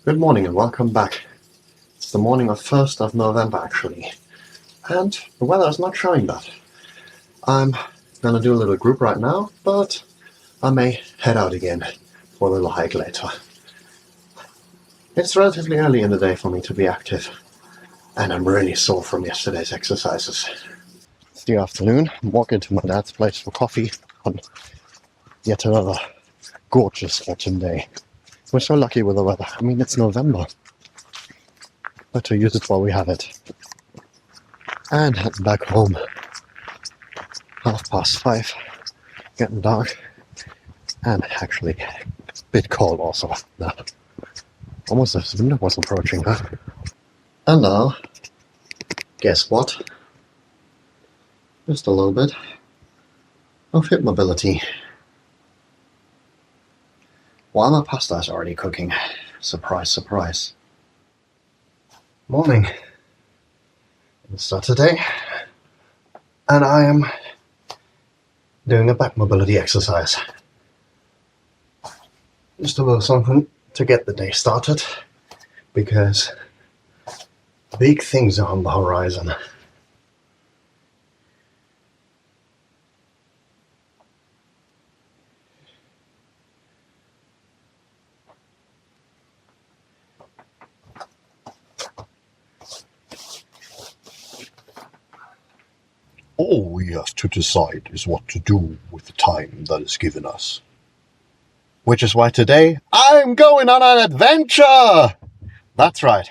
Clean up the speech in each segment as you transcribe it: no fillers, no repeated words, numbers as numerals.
Good morning and welcome back. It's the morning of 1st of November actually, and the weather is not showing that. I'm gonna do a little group right now, but I may head out again for a little hike later. It's relatively early in the day for me to be active, and I'm really sore from yesterday's exercises. It's the afternoon. I'm walking to my dad's place for coffee on yet another gorgeous autumn day. We're so lucky with the weather. I mean, it's November. Better use it while we have it. And heading back home. 5:30. Getting dark. And actually a bit cold also. Now, almost as winter was approaching, huh? And now, guess what? Just a little bit of hip mobility. While my pasta is already cooking. Surprise, surprise. Morning. It's Saturday. And I am doing a back mobility exercise. Just a little something to get the day started, because big things are on the horizon. All we have to decide is what to do with the time that is given us. Which is why today I'm going on an adventure! That's right.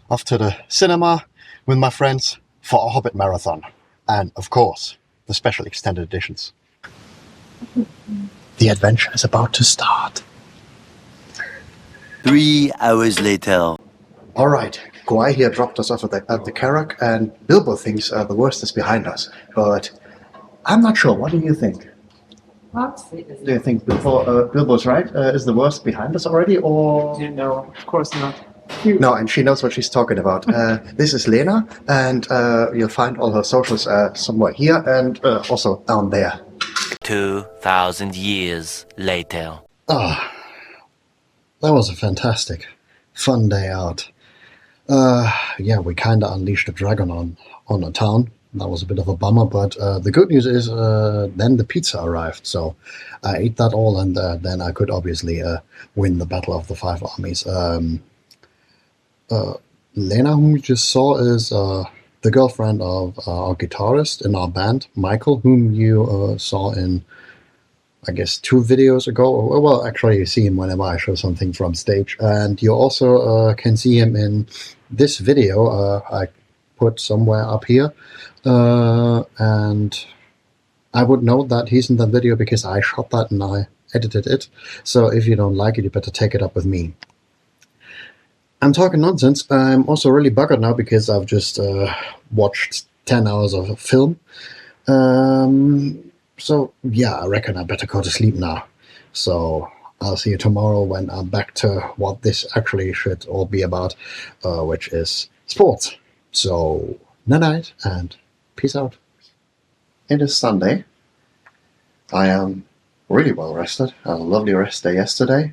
Off to the cinema with my friends for a Hobbit marathon. And of course, the special extended editions. The adventure is about to start. 3 hours later. Alright, Guai here dropped us off at the Carrack, and Bilbo thinks the worst is behind us. But I'm not sure. What do you think? Do you think Bilbo's right? Is the worst behind us already, or...? No, of course not. No, and she knows what she's talking about. This is Lena, and you'll find all her socials somewhere here and also down there. 2,000 years later. Ah, that was a fantastic, fun day out. Yeah, we kind of unleashed a dragon on a town. That was a bit of a bummer, but the good news is then the pizza arrived, so I ate that all, and then I could obviously win the Battle of the Five Armies. Lena, whom we just saw, is the girlfriend of our guitarist in our band, Michael, whom you saw in, I guess, 2 videos ago. Well, actually, you see him whenever I show something from stage, and you also can see him in this video I put somewhere up here, and I would know that he's in that video because I shot that and I edited it. So if you don't like it, you better take it up with me. I'm talking nonsense. I'm also really buggered now because I've just watched 10 hours of film. So yeah, I reckon I better go to sleep now. So I'll see you tomorrow when I'm back to what this actually should all be about, which is sports. So night and peace out. It is Sunday. I am really well rested. I had a lovely rest day yesterday.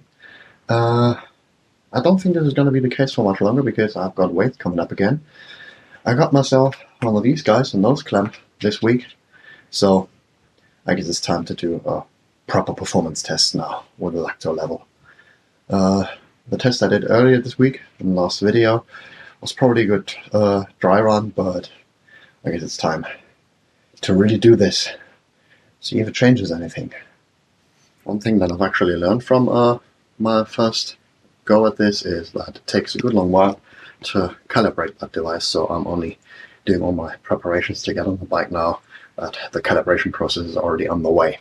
I don't think this is going to be the case for much longer because I've got weight coming up again. I got myself one of these guys, a nose clamp, this week. So I guess it's time to do a proper performance test now with the lacto level. The test I did earlier this week in the last video was probably a good dry run, but I guess it's time to really do this. See if it changes anything. One thing that I've actually learned from my first go at this is that it takes a good long while to calibrate that device, so I'm only doing all my preparations to get on the bike now, but the calibration process is already on the way.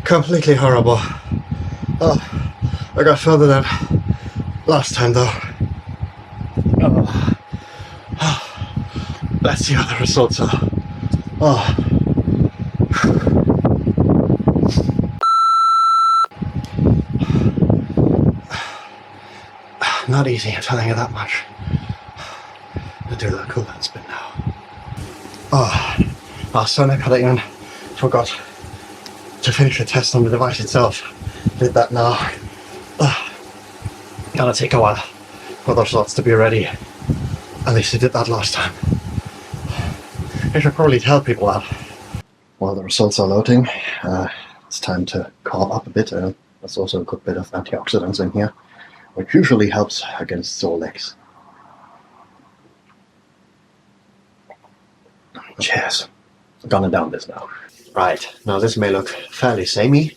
Completely horrible. Oh, I got further than last time though. Let's see how the results are. Oh. Not easy, I'm telling you that much. I do look cool that spin now. Last time I got it in, forgot to finish the test on the device itself. Did that now. Gonna take a while for the results to be ready. At least I did that last time. I should probably tell people that. While the results are loading, it's time to carb up a bit. There's also a good bit of antioxidants in here, which usually helps against sore legs. Cheers. I'm gonna down this now. Right, now this may look fairly samey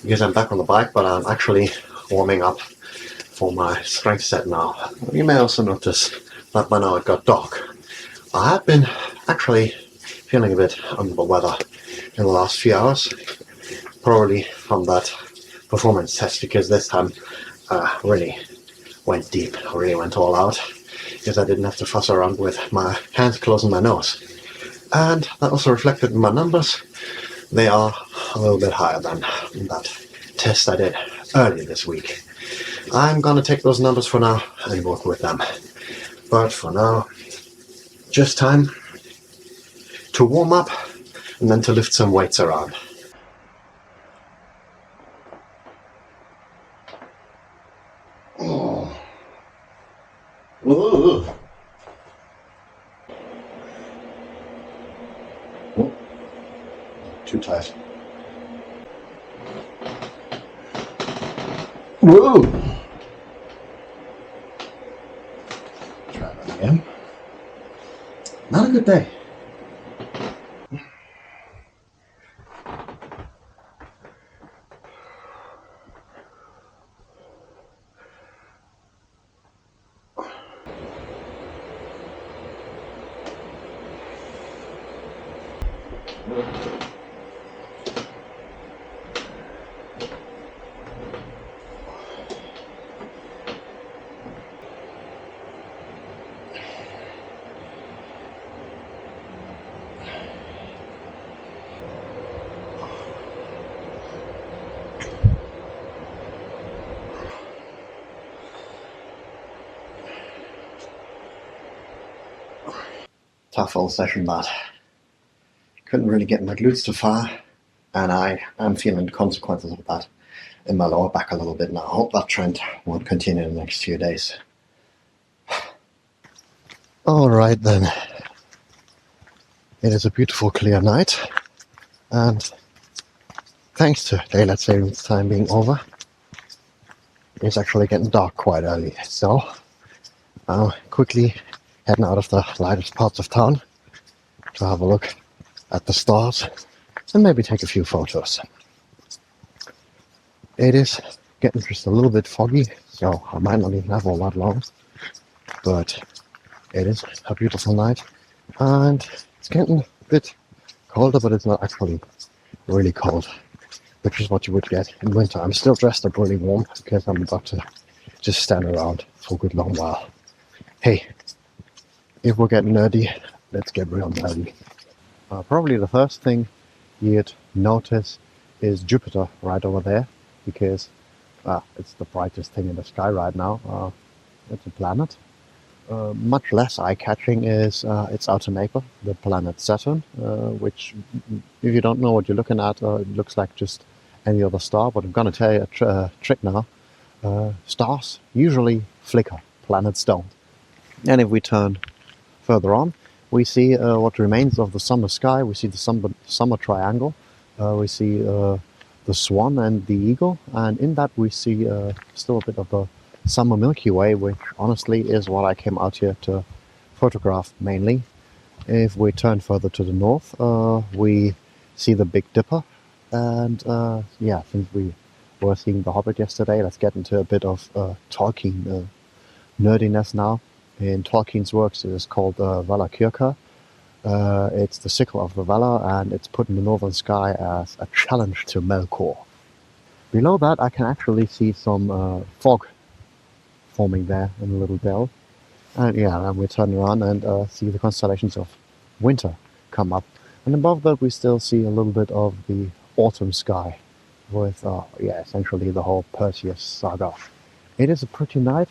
because I'm back on the bike, but I'm actually warming up for my strength set now. You may also notice that by now it got dark. I have been actually feeling a bit under the weather in the last few hours, probably from that performance test, because this time really went deep, really went all out, because I didn't have to fuss around with my hands closing my nose. And that also reflected in my numbers. They are a little bit higher than that test I did earlier this week. I'm gonna take those numbers for now and work with them. But for now, just time to warm up and then to lift some weights around. Oh. Ooh. Oh. Too tight. Whoa! Try that again. Not a good day. Tough old session that. Couldn't really get my glutes too far, and I am feeling the consequences of that in my lower back a little bit now. I hope that trend won't continue in the next few days. Alright then. It is a beautiful clear night, and thanks to daylight savings time being over, it's actually getting dark quite early. So I'm quickly heading out of the lightest parts of town to have a look at the stars and maybe take a few photos. It is getting just a little bit foggy, so I might not even have all that long, but it is a beautiful night, and it's getting a bit colder, but it's not actually really cold, which is what you would get in winter. I'm still dressed up really warm because I'm about to just stand around for a good long while. Hey, if we're getting nerdy, let's get real nerdy. Probably the first thing you'd notice is Jupiter right over there, because it's the brightest thing in the sky right now. It's a planet. Much less eye-catching is its outer neighbor, the planet Saturn, which, if you don't know what you're looking at, it looks like just any other star. But I'm going to tell you a trick now. Stars usually flicker, planets don't. And if we turn further on, we see what remains of the summer sky. We see the summer triangle. We see the swan and the eagle, and in that we see still a bit of the summer Milky Way, which honestly is what I came out here to photograph mainly. If we turn further to the north, we see the Big Dipper, and yeah, since we were seeing The Hobbit yesterday, let's get into a bit of Tolkien nerdiness now. In Tolkien's works, it is called Valakirka. It's the sickle of the Valar, and it's put in the northern sky as a challenge to Melkor. Below that, I can actually see some fog forming there in a little dell. And yeah, and we turn around and see the constellations of winter come up. And above that, we still see a little bit of the autumn sky with, essentially the whole Perseus saga. It is a pretty night.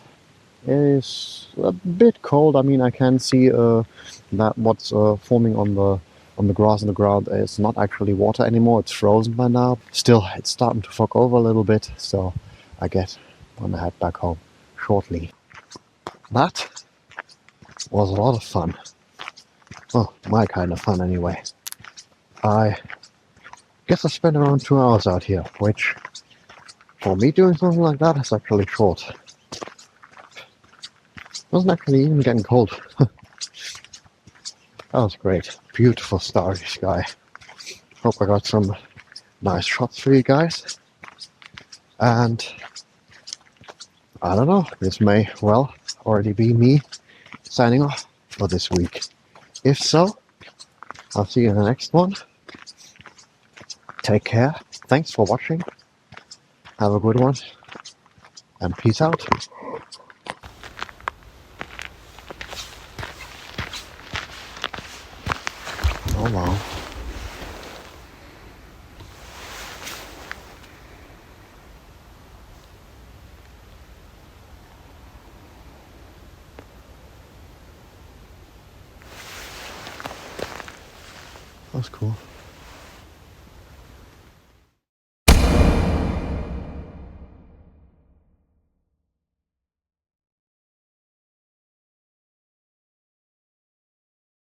It is a bit cold. I mean, I can see that what's forming on the grass and the ground is not actually water anymore. It's frozen by now. Still, it's starting to fog over a little bit, so I guess I'm gonna head back home shortly. That was a lot of fun. Well, my kind of fun anyway. I guess I spent around 2 hours out here, which for me doing something like that is actually short. It wasn't actually even getting cold. That was great. Beautiful starry sky. Hope I got some nice shots for you guys. And I don't know, this may well already be me signing off for this week. If so, I'll see you in the next one. Take care. Thanks for watching. Have a good one. And peace out. Oh wow. That's cool.